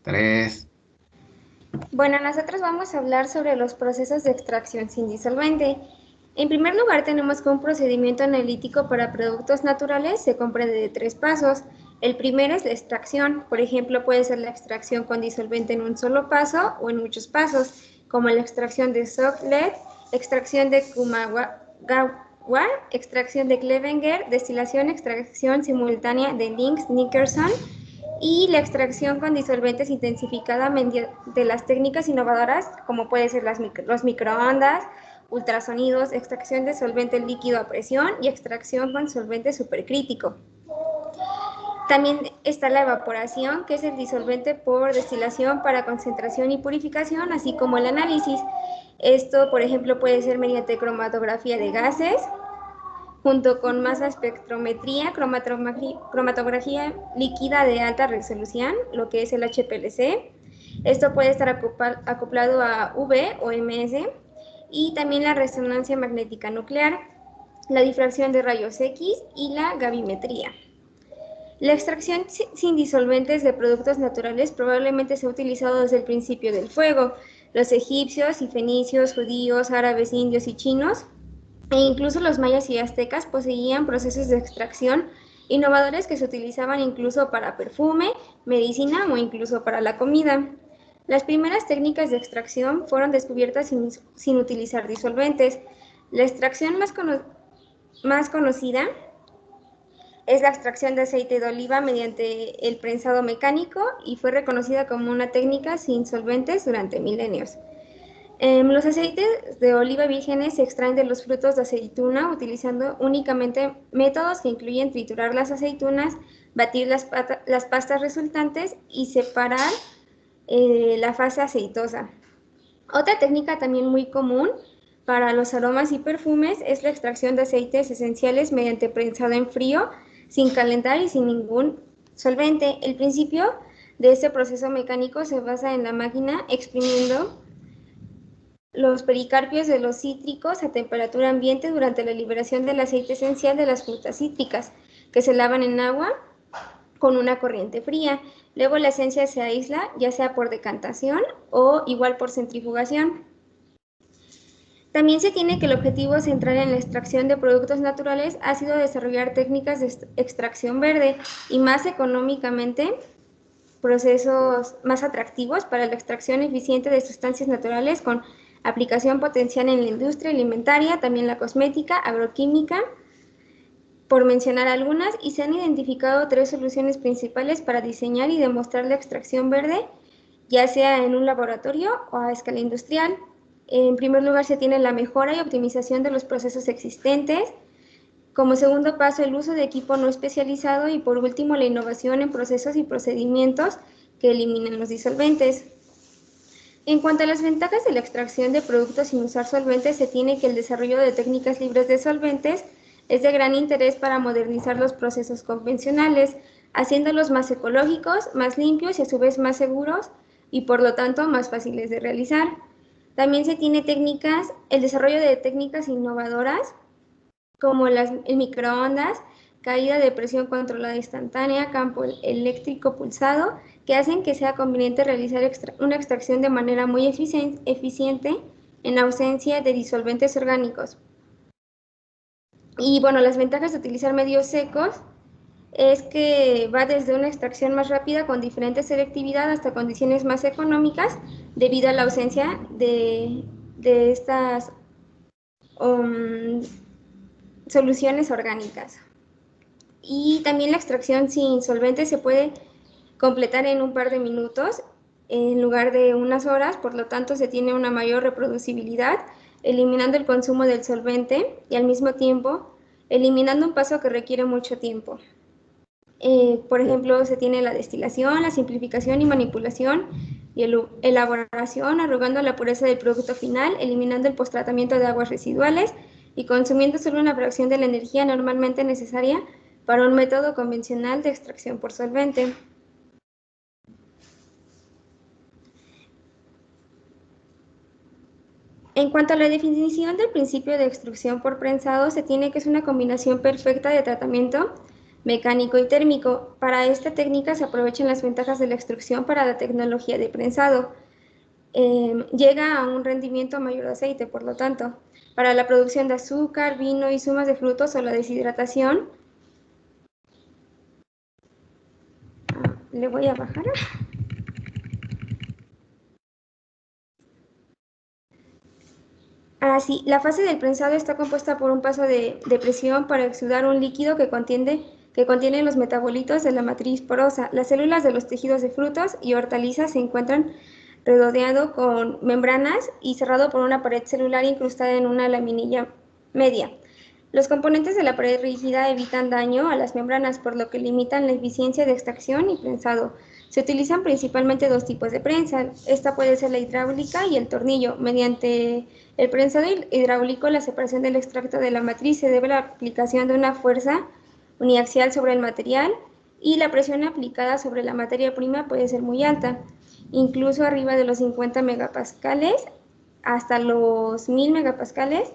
Tres. Bueno, nosotros vamos a hablar sobre los procesos de extracción sin disolvente. En primer lugar, tenemos que un procedimiento analítico para productos naturales se comprende de 3 pasos. El primero es la extracción. Por ejemplo, puede ser la extracción con disolvente en un solo paso o en muchos pasos, como la extracción de Socklet, extracción de Kumagawa, extracción de Clevenger, destilación, extracción simultánea de Links-Nickerson, y la extracción con disolventes intensificada mediante las técnicas innovadoras, como puede ser los microondas, ultrasonidos, extracción de solvente líquido a presión y extracción con solvente supercrítico. También está la evaporación, que es el disolvente por destilación para concentración y purificación, así como el análisis. Esto, por ejemplo, puede ser mediante cromatografía de gases, junto con masa espectrometría, cromatografía líquida de alta resolución, lo que es el HPLC. Esto puede estar acoplado a V o MS, y también la resonancia magnética nuclear, la difracción de rayos X y la gravimetría. La extracción sin disolventes de productos naturales probablemente se ha utilizado desde el principio del fuego. Los egipcios y fenicios, judíos, árabes, indios y chinos, e incluso los mayas y aztecas, poseían procesos de extracción innovadores que se utilizaban incluso para perfume, medicina o incluso para la comida. Las primeras técnicas de extracción fueron descubiertas sin utilizar disolventes. La extracción más conocida es la extracción de aceite de oliva mediante el prensado mecánico y fue reconocida como una técnica sin solventes durante milenios. Los aceites de oliva vírgenes se extraen de los frutos de aceituna utilizando únicamente métodos que incluyen triturar las aceitunas, batir las pastas resultantes y separar la fase aceitosa. Otra técnica también muy común para los aromas y perfumes es la extracción de aceites esenciales mediante prensado en frío, sin calentar y sin ningún solvente. El principio de este proceso mecánico se basa en la máquina exprimiendo los pericarpios de los cítricos a temperatura ambiente durante la liberación del aceite esencial de las frutas cítricas, que se lavan en agua con una corriente fría. Luego la esencia se aísla, ya sea por decantación o igual por centrifugación. También se tiene que el objetivo central en la extracción de productos naturales ha sido desarrollar técnicas de extracción verde y más económicamente procesos más atractivos para la extracción eficiente de sustancias naturales con aplicación potencial en la industria alimentaria, también la cosmética, agroquímica, por mencionar algunas, y se han identificado 3 soluciones principales para diseñar y demostrar la extracción verde, ya sea en un laboratorio o a escala industrial. En primer lugar, se tiene la mejora y optimización de los procesos existentes. Como segundo paso, el uso de equipo no especializado y por último, la innovación en procesos y procedimientos que eliminen los disolventes. En cuanto a las ventajas de la extracción de productos sin usar solventes, se tiene que el desarrollo de técnicas libres de solventes es de gran interés para modernizar los procesos convencionales, haciéndolos más ecológicos, más limpios y a su vez más seguros y por lo tanto más fáciles de realizar. También se tiene el desarrollo de técnicas innovadoras como el microondas, caída de presión controlada instantánea, campo eléctrico pulsado, que hacen que sea conveniente realizar una extracción de manera muy eficiente en ausencia de disolventes orgánicos. Y bueno, las ventajas de utilizar medios secos es que va desde una extracción más rápida con diferente selectividad hasta condiciones más económicas debido a la ausencia de estas soluciones orgánicas. Y también la extracción sin solventes se puede completar en un par de minutos en lugar de unas horas, por lo tanto se tiene una mayor reproducibilidad, eliminando el consumo del solvente y al mismo tiempo eliminando un paso que requiere mucho tiempo. Por ejemplo, se tiene la destilación, la simplificación y manipulación y elaboración, arrogando la pureza del producto final, eliminando el posttratamiento de aguas residuales y consumiendo solo una fracción de la energía normalmente necesaria para un método convencional de extracción por solvente. En cuanto a la definición del principio de extrusión por prensado, se tiene que es una combinación perfecta de tratamiento mecánico y térmico. Para esta técnica se aprovechan las ventajas de la extrusión para la tecnología de prensado. Llega a un rendimiento mayor de aceite, por lo tanto. Para la producción de azúcar, vino y zumas de frutos o la deshidratación, le voy a bajar. Ahora sí, la fase del prensado está compuesta por un paso de presión para exudar un líquido que contiene los metabolitos de la matriz porosa. Las células de los tejidos de frutos y hortalizas se encuentran redondeado con membranas y cerrado por una pared celular incrustada en una laminilla media. Los componentes de la pared rígida evitan daño a las membranas, por lo que limitan la eficiencia de extracción y prensado. Se utilizan principalmente dos tipos de prensa. Esta puede ser la hidráulica y el tornillo. Mediante el prensado hidráulico, la separación del extracto de la matriz se debe a la aplicación de una fuerza uniaxial sobre el material y la presión aplicada sobre la materia prima puede ser muy alta, incluso arriba de los 50 megapascales hasta los 1000 megapascales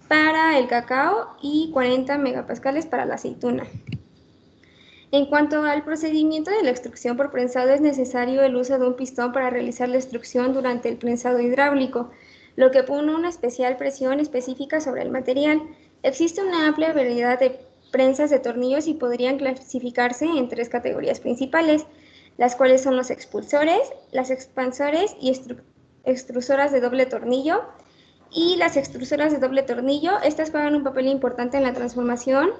para el cacao y 40 megapascales para la aceituna. En cuanto al procedimiento de la extrusión por prensado, es necesario el uso de un pistón para realizar la extrusión durante el prensado hidráulico, lo que pone una especial presión específica sobre el material. Existe una amplia variedad de prensas de tornillos y podrían clasificarse en tres categorías principales, las cuales son los expulsores, las expansores y extrusoras de doble tornillo. Y las extrusoras de doble tornillo, estas juegan un papel importante en la transformación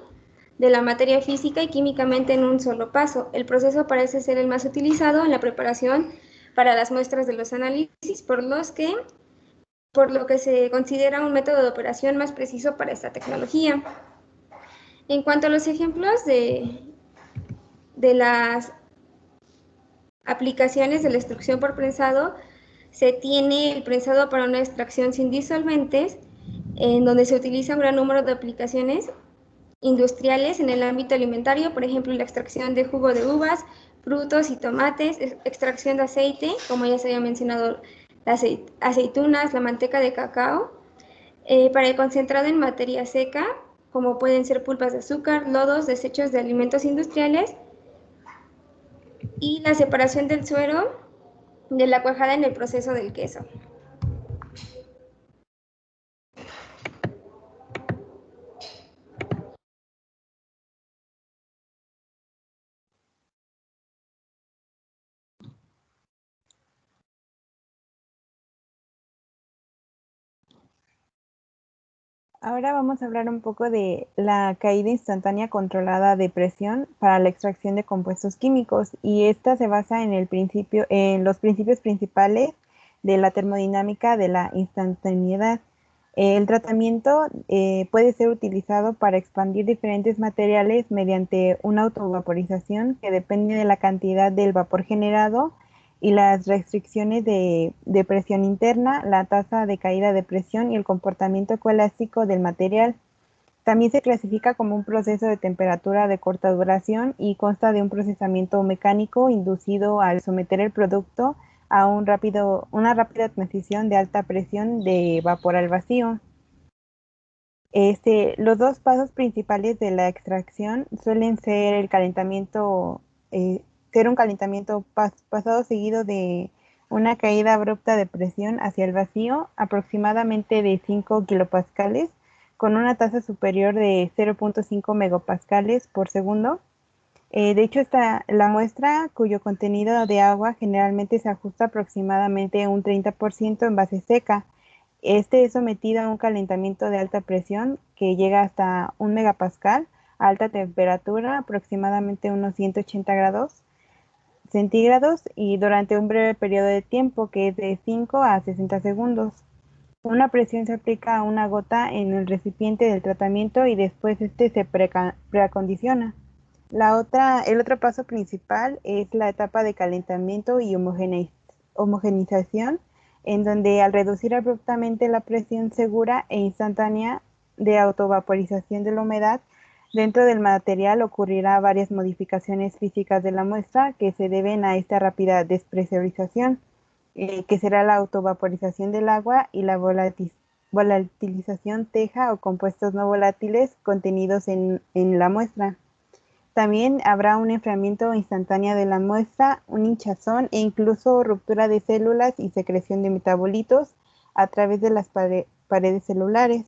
de la materia física y químicamente en un solo paso. El proceso parece ser el más utilizado en la preparación para las muestras de los análisis, por lo que se considera un método de operación más preciso para esta tecnología. En cuanto a los ejemplos de las aplicaciones de la extrusión por prensado, se tiene el prensado para una extracción sin disolventes, en donde se utiliza un gran número de aplicaciones industriales en el ámbito alimentario, por ejemplo, la extracción de jugo de uvas, frutos y tomates, extracción de aceite, como ya se había mencionado, las aceitunas, la manteca de cacao, para el concentrado en materia seca, como pueden ser pulpas de azúcar, lodos, desechos de alimentos industriales, y la separación del suero de la cuajada en el proceso del queso. Ahora vamos a hablar un poco de la caída instantánea controlada de presión para la extracción de compuestos químicos, y esta se basa en los principios principales de la termodinámica de la instantaneidad. El tratamiento puede ser utilizado para expandir diferentes materiales mediante una autovaporización que depende de la cantidad del vapor generado y las restricciones de presión interna, la tasa de caída de presión y el comportamiento coelástico del material. También se clasifica como un proceso de temperatura de corta duración y consta de un procesamiento mecánico inducido al someter el producto a una rápida transición de alta presión de vapor al vacío. Los dos pasos principales de la extracción suelen ser el calentamiento, ser un calentamiento pasado seguido de una caída abrupta de presión hacia el vacío, aproximadamente de 5 kilopascales, con una tasa superior de 0.5 megapascales por segundo. De hecho, la muestra, cuyo contenido de agua generalmente se ajusta aproximadamente un 30% en base seca. Este es sometido a un calentamiento de alta presión que llega hasta 1 megapascal a alta temperatura, aproximadamente unos 180 grados centígrados, y durante un breve periodo de tiempo que es de 5 a 60 segundos. Una presión se aplica a una gota en el recipiente del tratamiento y después se preacondiciona. El otro paso principal es la etapa de calentamiento y homogenización, en donde al reducir abruptamente la presión segura e instantánea de autovaporización de la humedad dentro del material, ocurrirá varias modificaciones físicas de la muestra que se deben a esta rápida despresurización, que será la autovaporización del agua y la volatilización teja o compuestos no volátiles contenidos en la muestra. También habrá un enfriamiento instantáneo de la muestra, un hinchazón e incluso ruptura de células y secreción de metabolitos a través de las paredes celulares.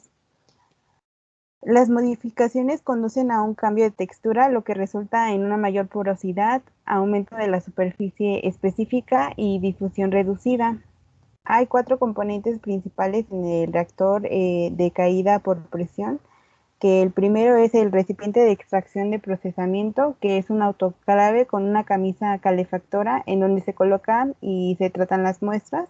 Las modificaciones conducen a un cambio de textura, lo que resulta en una mayor porosidad, aumento de la superficie específica y difusión reducida. Hay 4 componentes principales en el reactor de caída por presión, que el primero es el recipiente de extracción de procesamiento, que es un autoclave con una camisa calefactora en donde se colocan y se tratan las muestras.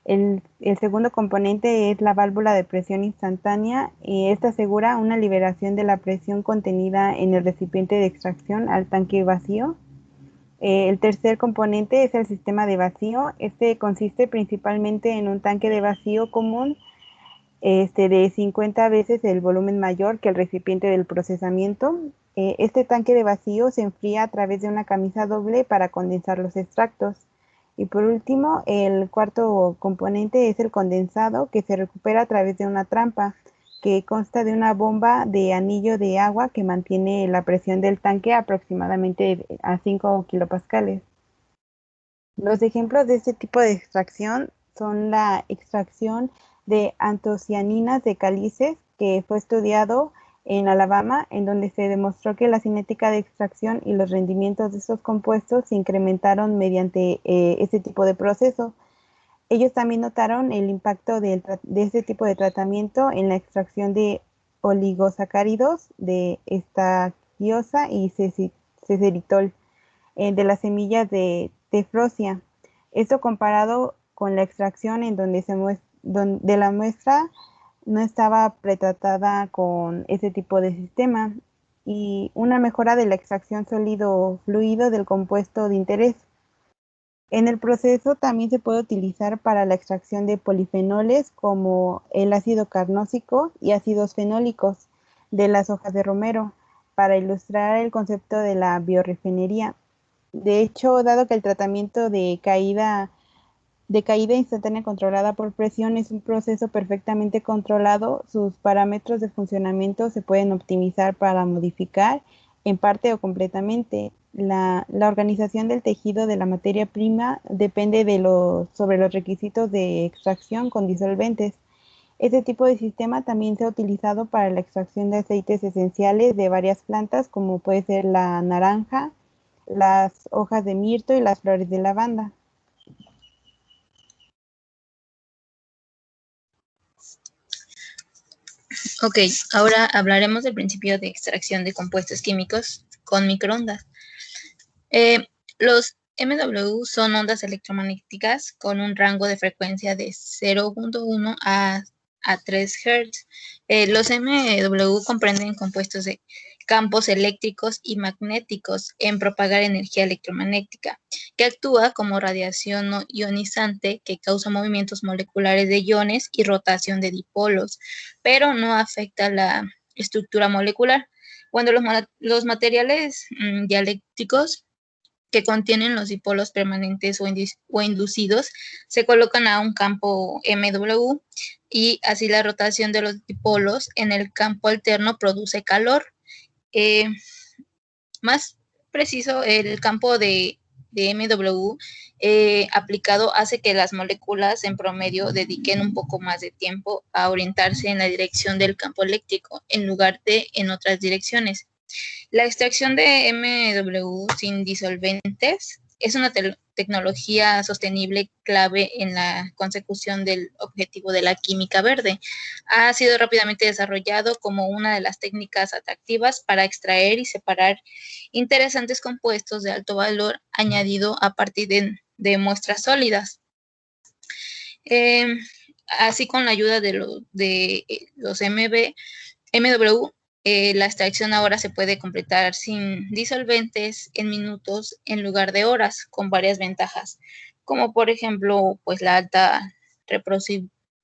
El segundo componente es la válvula de presión instantánea y esta asegura una liberación de la presión contenida en el recipiente de extracción al tanque vacío. El tercer componente es el sistema de vacío. Este consiste principalmente en un tanque de vacío común de 50 veces el volumen mayor que el recipiente del procesamiento. Este tanque de vacío se enfría a través de una camisa doble para condensar los extractos. Y por último, el cuarto componente es el condensado, que se recupera a través de una trampa, que consta de una bomba de anillo de agua que mantiene la presión del tanque aproximadamente a 5 kilopascales. Los ejemplos de este tipo de extracción son la extracción de antocianinas de cálices, que fue estudiado en Alabama, en donde se demostró que la cinética de extracción y los rendimientos de estos compuestos se incrementaron mediante este tipo de proceso. Ellos también notaron el impacto de este tipo de tratamiento en la extracción de oligosacáridos de estaquiosa y ceseritol de las semillas de tefrosia. Esto comparado con la extracción en donde donde la muestra no estaba pretratada con ese tipo de sistema y una mejora de la extracción sólido-fluido del compuesto de interés. En el proceso también se puede utilizar para la extracción de polifenoles como el ácido carnósico y ácidos fenólicos de las hojas de romero para ilustrar el concepto de la biorefinería. De hecho, dado que el tratamiento de caída instantánea controlada por presión es un proceso perfectamente controlado, sus parámetros de funcionamiento se pueden optimizar para modificar en parte o completamente. La organización del tejido de la materia prima depende sobre los requisitos de extracción con disolventes. Este tipo de sistema también se ha utilizado para la extracción de aceites esenciales de varias plantas, como puede ser la naranja, las hojas de mirto y las flores de lavanda. Ok, ahora hablaremos del principio de extracción de compuestos químicos con microondas. Los MW son ondas electromagnéticas con un rango de frecuencia de 0.1 a 3 Hz. Los MW comprenden compuestos de campos eléctricos y magnéticos en propagar energía electromagnética, que actúa como radiación no ionizante que causa movimientos moleculares de iones y rotación de dipolos, pero no afecta la estructura molecular. Cuando los materiales dialéctricos que contienen los dipolos permanentes o inducidos se colocan a un campo MW y así la rotación de los dipolos en el campo alterno produce calor. Más preciso, el campo de MW aplicado hace que las moléculas en promedio dediquen un poco más de tiempo a orientarse en la dirección del campo eléctrico en lugar de en otras direcciones. La extracción de MW sin disolventes es una tecnología sostenible clave en la consecución del objetivo de la química verde. Ha sido rápidamente desarrollado como una de las técnicas atractivas para extraer y separar interesantes compuestos de alto valor añadido a partir de muestras sólidas. Así con la ayuda de los MW, la extracción ahora se puede completar sin disolventes en minutos en lugar de horas, con varias ventajas, como por ejemplo, pues la alta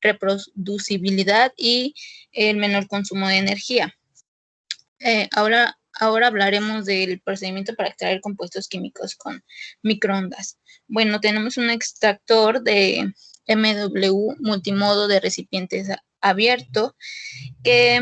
reproducibilidad y el menor consumo de energía. Ahora hablaremos del procedimiento para extraer compuestos químicos con microondas. Bueno, tenemos un extractor de MW multimodo de recipientes abierto que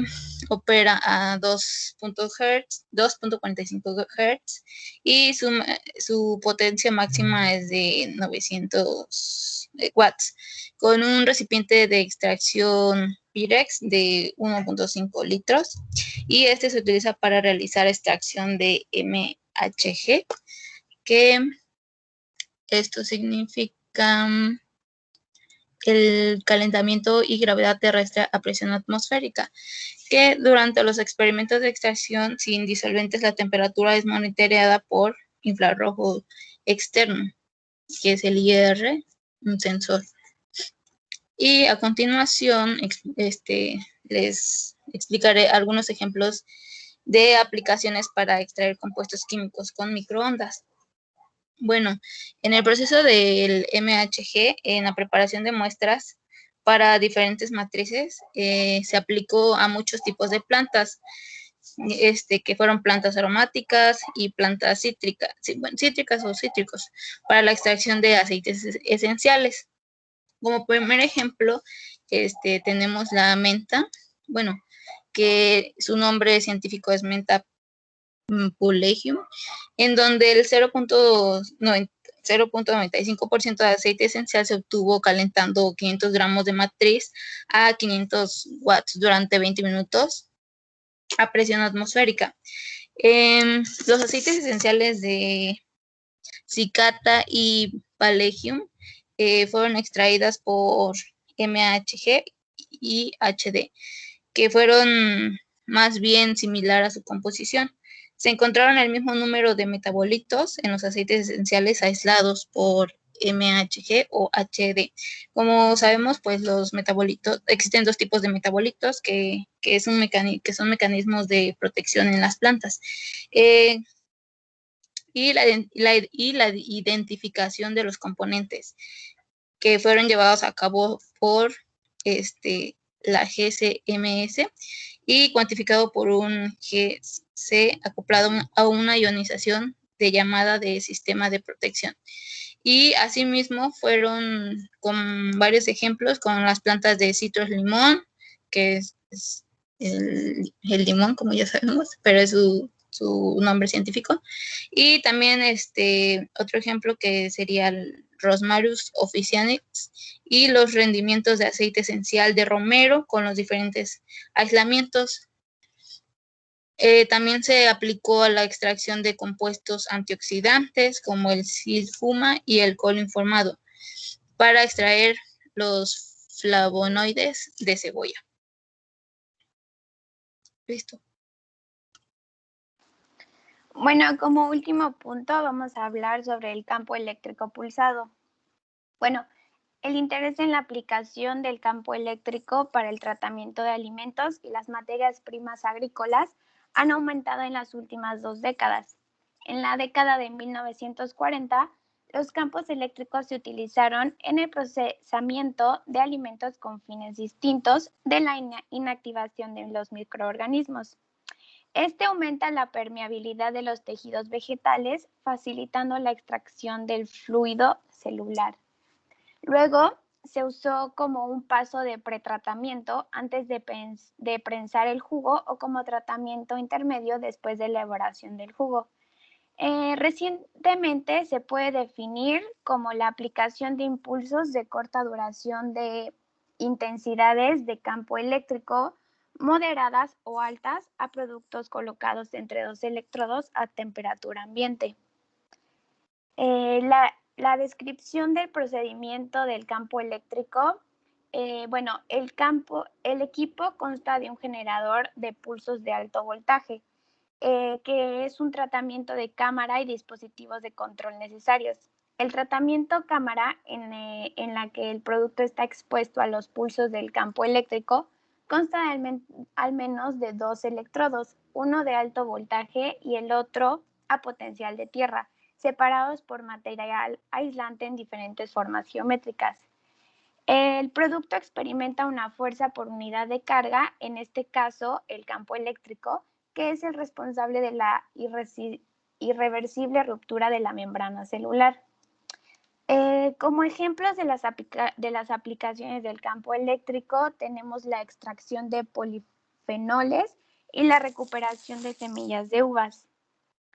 opera a 2.45 Hz y su potencia máxima es de 900 watts, con un recipiente de extracción Pyrex de 1.5 litros, y este se utiliza para realizar extracción de MHG, que esto significa el calentamiento y gravedad terrestre a presión atmosférica, que durante los experimentos de extracción sin disolventes la temperatura es monitoreada por infrarrojo externo, que es el IR, un sensor. Y a continuación les explicaré algunos ejemplos de aplicaciones para extraer compuestos químicos con microondas. Bueno, en el proceso del MHG, en la preparación de muestras para diferentes matrices, se aplicó a muchos tipos de plantas, que fueron plantas aromáticas y plantas cítricas o cítricos, para la extracción de aceites esenciales. Como primer ejemplo, tenemos la menta, bueno, que su nombre científico es Mentha pulegium, en donde el 0.95% de aceite esencial se obtuvo calentando 500 gramos de matriz a 500 watts durante 20 minutos a presión atmosférica. Los aceites esenciales de cicata y palegium fueron extraídas por MHG y HD, que fueron más bien similar a su composición. Se encontraron el mismo número de metabolitos en los aceites esenciales aislados por MHG o HD. Como sabemos, pues los metabolitos, existen dos tipos de metabolitos que son mecanismos de protección en las plantas. Y la identificación de los componentes que fueron llevados a cabo por la GCMS y cuantificado por un GC acoplado a una ionización de llamada de sistema de protección. Y asimismo fueron con varios ejemplos con las plantas de citrus limón, que es el limón, como ya sabemos, pero es su nombre científico. Y también otro ejemplo que sería el Rosmarus officinus y los rendimientos de aceite esencial de romero con los diferentes aislamientos. También se aplicó a la extracción de compuestos antioxidantes como el silfuma y el colinformado para extraer los flavonoides de cebolla. Listo. Bueno, como último punto vamos a hablar sobre el campo eléctrico pulsado. Bueno, el interés en la aplicación del campo eléctrico para el tratamiento de alimentos y las materias primas agrícolas han aumentado en las últimas 2 décadas. En la década de 1940, los campos eléctricos se utilizaron en el procesamiento de alimentos con fines distintos de la inactivación de los microorganismos. Este aumenta la permeabilidad de los tejidos vegetales, facilitando la extracción del fluido celular. Luego, se usó como un paso de pretratamiento antes de prensar el jugo o como tratamiento intermedio después de la elaboración del jugo. Recientemente se puede definir como la aplicación de impulsos de corta duración de intensidades de campo eléctrico moderadas o altas a productos colocados entre 2 electrodos a temperatura ambiente. La descripción del procedimiento del campo eléctrico, el equipo consta de un generador de pulsos de alto voltaje, que es un tratamiento de cámara y dispositivos de control necesarios. El tratamiento cámara, en la que el producto está expuesto a los pulsos del campo eléctrico, consta al menos de 2 electrodos, uno de alto voltaje y el otro a potencial de tierra, separados por material aislante en diferentes formas geométricas. El producto experimenta una fuerza por unidad de carga, en este caso el campo eléctrico, que es el responsable de la irreversible ruptura de la membrana celular. Como ejemplos de las aplicaciones del campo eléctrico tenemos la extracción de polifenoles y la recuperación de semillas de uvas.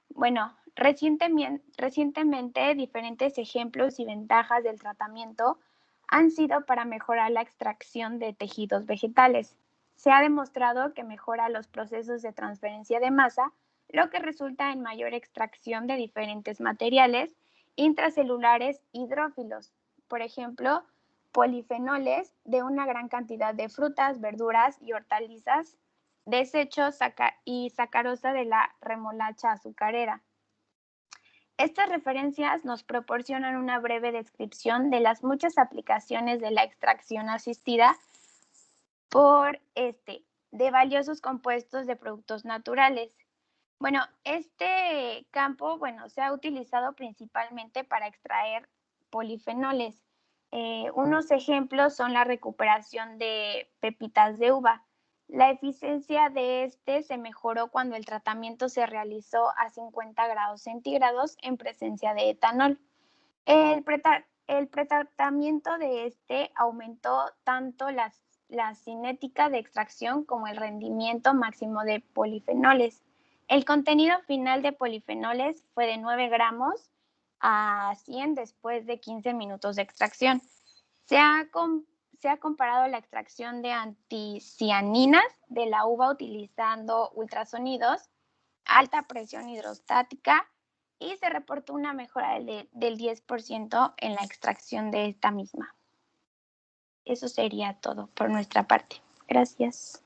Bueno, recientemente diferentes ejemplos y ventajas del tratamiento han sido para mejorar la extracción de tejidos vegetales. Se ha demostrado que mejora los procesos de transferencia de masa, lo que resulta en mayor extracción de diferentes materiales intracelulares hidrófilos, por ejemplo, polifenoles de una gran cantidad de frutas, verduras y hortalizas, desechos y sacarosa de la remolacha azucarera. Estas referencias nos proporcionan una breve descripción de las muchas aplicaciones de la extracción asistida de valiosos compuestos de productos naturales. Bueno, este campo, se ha utilizado principalmente para extraer polifenoles. Unos ejemplos son la recuperación de pepitas de uva. La eficiencia de se mejoró cuando el tratamiento se realizó a 50 grados centígrados en presencia de etanol. El pretratamiento de aumentó tanto la cinética de extracción como el rendimiento máximo de polifenoles. El contenido final de polifenoles fue de 9 gramos a 100 después de 15 minutos de extracción. Se ha comparado la extracción de anticianinas de la uva utilizando ultrasonidos, alta presión hidrostática y se reportó una mejora del 10% en la extracción de esta misma. Eso sería todo por nuestra parte. Gracias.